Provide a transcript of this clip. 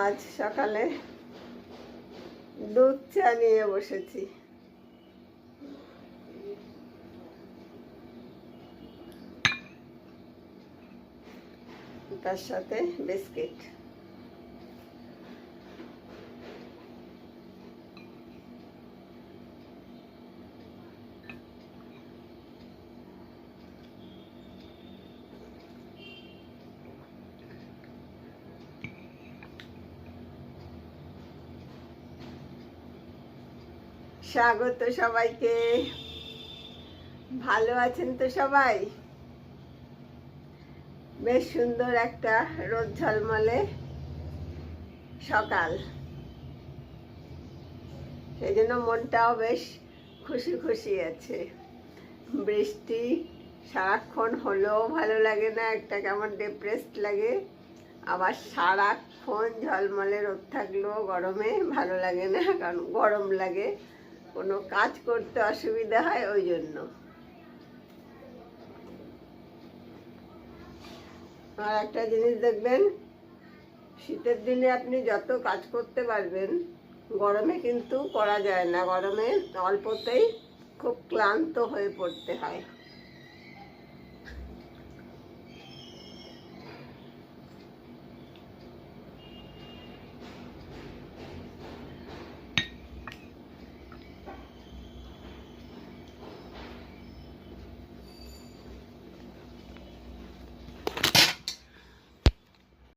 আজ সকালে দুধ চা নিয়ে বসেছি। তার সাথে বিস্কিট। স্বাগত সবাইকে। ভালো আছেন তো সবাই? বেশ সুন্দর একটা রোদ ঝলমলে সকাল, সেই জন্য মনটাও বেশ খুশি খুশি আছে। বৃষ্টি সারাক্ষণ হলেও ভালো লাগে না, একটা কেমন ডিপ্রেসড লাগে। আবার সারাক্ষণ ঝলমলে রোদ থাকলেও গরমে ভালো লাগে না, কারণ গরম লাগে, কোনো কাজ করতে অসুবিধা হয় ওই জন্য। আর একটা জিনিস দেখবেন, শীতের দিনে আপনি যত কাজ করতে পারবেন, গরমে কিন্তু করা যায় না। গরমে অল্পতেই খুব ক্লান্ত হয়ে পড়তে হয়।